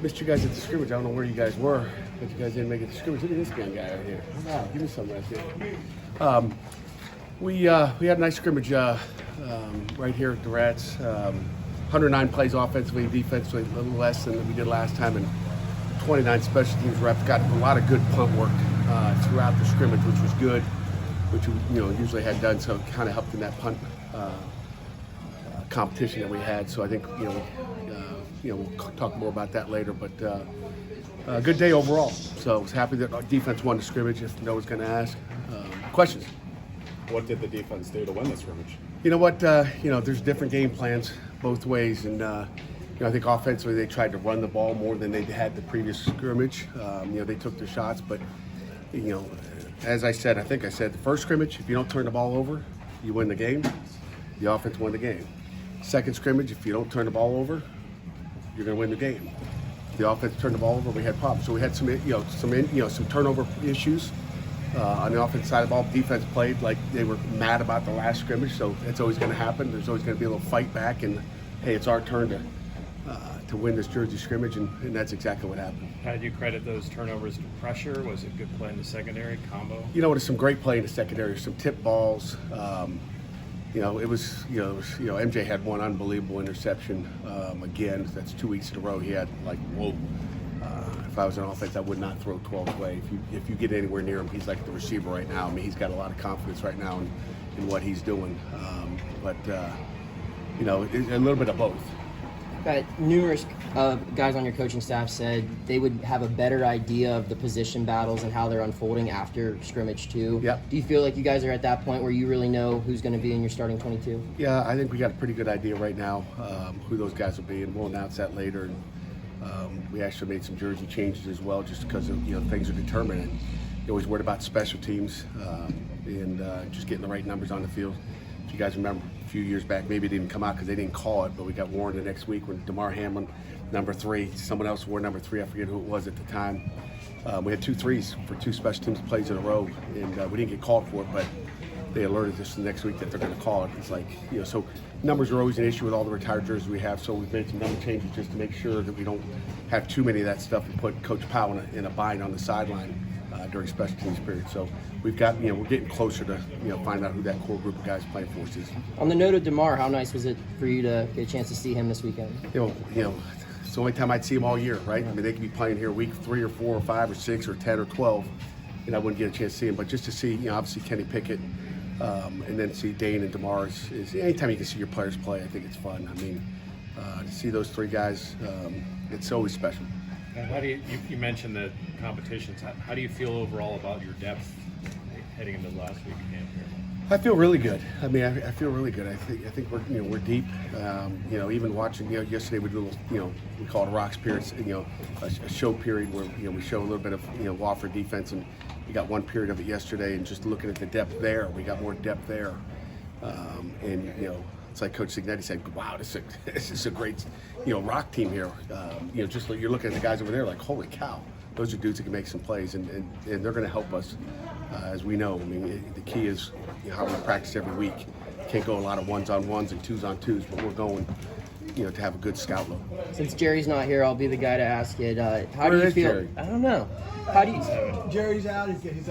Missed you guys at the scrimmage. I don't know where you guys were, but you guys didn't make it to scrimmage. Look at this young guy right here. Wow, give me some right there. We had a nice scrimmage right here at the Rats. 109 plays offensively, defensively, a little less than we did last time, and 29 special teams reps. Got a lot of good punt work throughout the scrimmage, which was good, which we usually had done, so it kind of helped in that punt competition that we had. So I think we'll talk more about that later, but a good day overall. So I was happy that our defense won the scrimmage. If no one's going to ask questions. What did the defense do to win the scrimmage? You know what? There's different game plans both ways, and I think offensively they tried to run the ball more than they had the previous scrimmage. They took their shots, but as I said, the first scrimmage, if you don't turn the ball over, you win the game. The offense won the game. Second scrimmage, if you don't turn the ball over, you're going to win the game. The offense turned the ball over, we had problems. So we had some turnover issues on the offensive side of the ball. Defense played like they were mad about the last scrimmage, so it's always going to happen. There's always going to be a little fight back, and hey, it's our turn to win this Jersey scrimmage, and that's exactly what happened. How do you credit those turnovers to pressure? Was it good play in the secondary, combo? There's some great play in the secondary, some tip balls. MJ had one unbelievable interception again. That's 2 weeks in a row. He had whoa. If I was an offense, I would not throw 12 away. If you get anywhere near him, he's like the receiver right now. I mean, he's got a lot of confidence right now in what he's doing. A little bit of both. But numerous guys on your coaching staff said they would have a better idea of the position battles and how they're unfolding after scrimmage too. Yep. Do you feel like you guys are at that point where you really know who's going to be in your starting 22? Yeah, I think we got a pretty good idea right now who those guys will be, and we'll announce that later. And we actually made some jersey changes as well, just because of things are determined. And you're always worried about special teams and just getting the right numbers on the field. If you guys remember a few years back, maybe it didn't come out because they didn't call it, but we got warned the next week when DeMar Hamlin, number 3, someone else wore number 3, I forget who it was at the time. We had 2 threes for 2 special teams plays in a row, and we didn't get called for it, but they alerted us the next week that they're going to call it. It's like, so numbers are always an issue with all the retired jerseys we have, so we've made some number changes just to make sure that we don't have too many of that stuff and put Coach Powell in a bind on the sideline during special teams period. So we've got, we're getting closer to, find out who that core group of guys playing for us is. On the note of DeMar, how nice was it for you to get a chance to see him this weekend? It's the only time I'd see him all year, right? I mean, they could be playing here week 3 or 4 or 5 or 6 or 10 or 12, and I wouldn't get a chance to see him. But just to see, obviously Kenny Pickett, and then see Dane and DeMar is anytime you can see your players play, I think it's fun. I mean, to see those 3 guys, it's always special. And how do you mentioned the competitions. How do you feel overall about your depth heading into the last week of camp here? I feel really good. I mean, I feel really good. I think we're deep. Even watching, yesterday we did a little, we call it a rocks period, a show period where we show a little bit of Wofford defense, and we got one period of it yesterday, and just looking at the depth there, we got more depth there, it's like Coach Signetti said, wow, this is a great, rock team here. Just like you're looking at the guys over there, like, holy cow, those are dudes that can make some plays, and they're going to help us, as we know. I mean, the key is how we practice every week. Can't go a lot of 1s-on-1s and 2s-on-2s, but we're going, to have a good scout look. Since Jerry's not here, I'll be the guy to ask it. How do you feel? Jerry? I don't know. How do you? Jerry's out. He's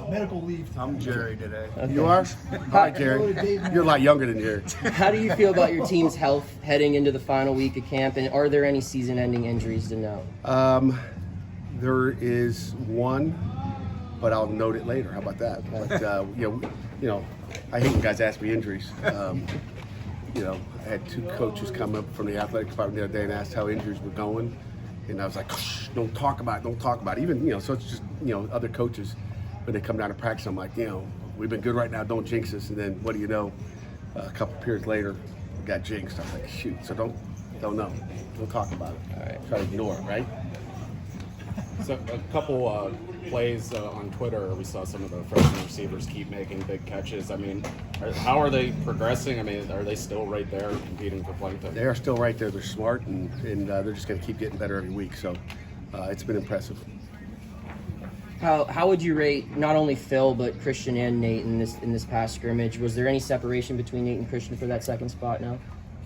medical leave. I'm Jerry today. Okay. You are? Hi, Jerry. You're a lot younger than Jerry. How do you feel about your team's health heading into the final week of camp, and are there any season-ending injuries to know? There is one, but I'll note it later. How about that? But I hate when guys ask me injuries. I had 2 coaches come up from the athletic department the other day and asked how injuries were going, and I was like, shh, don't talk about it. Even so it's just other coaches when they come down to practice. I'm like, we've been good right now. Don't jinx us. And then what do you know? A couple periods later, we got jinxed. I'm like, shoot. So don't know. Don't talk about it. All right. Try to ignore it, right? So a couple plays on Twitter, we saw some of the freshman receivers keep making big catches. I mean, how are they progressing? I mean, are they still right there competing for playing time? They are still right there. They're smart, and they're just going to keep getting better every week. So it's been impressive. How would you rate not only Phil but Christian and Nate in this past scrimmage? Was there any separation between Nate and Christian for that second spot now?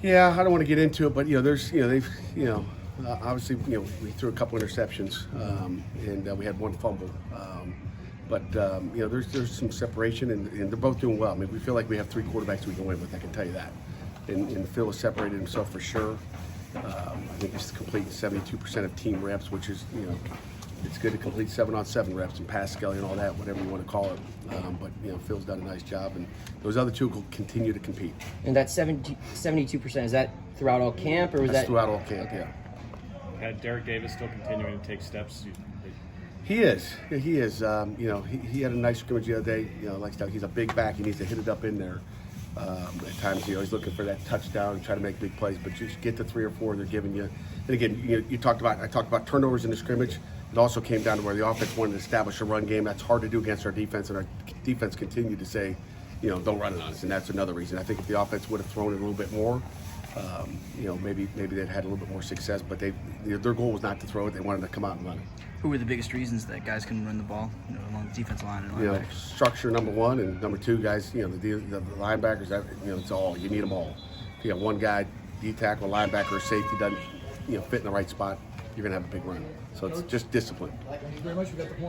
Yeah, I don't want to get into it, but there's they've Obviously, we threw a couple interceptions, and we had one fumble. But there's some separation, and they're both doing well. I mean, we feel like we have 3 quarterbacks we can win with. I can tell you that. And Phil has separated himself for sure. I think he's completing 72% of team reps, which is, it's good to complete 7-on-7 reps and pass skelly and all that, whatever you want to call it. But Phil's done a nice job, and those other 2 will continue to compete. And that 72%, is that throughout all camp, or was That's that throughout all camp? Yeah. Had Derek Davis still continuing to take steps? He is. He is. He had a nice scrimmage the other day. He's a big back. He needs to hit it up in there. At times, he's looking for that touchdown and try to make big plays. But just get to 3 or 4 they're giving you. And again, I talked about turnovers in the scrimmage. It also came down to where the offense wanted to establish a run game. That's hard to do against our defense, and our defense continued to say, don't run it on us. And that's another reason. I think if the offense would have thrown it a little bit more, maybe they'd had a little bit more success. But their goal was not to throw it. They wanted to come out and run it. Who were the biggest reasons that guys couldn't run the ball, along the defensive line and linebackers? Structure number 1, and number 2, guys. The linebackers. It's all you need them all. If you got one guy, D tackle, linebacker, or safety doesn't fit in the right spot, you're gonna have a big run. So it's just discipline. Thank you very much. We got the point.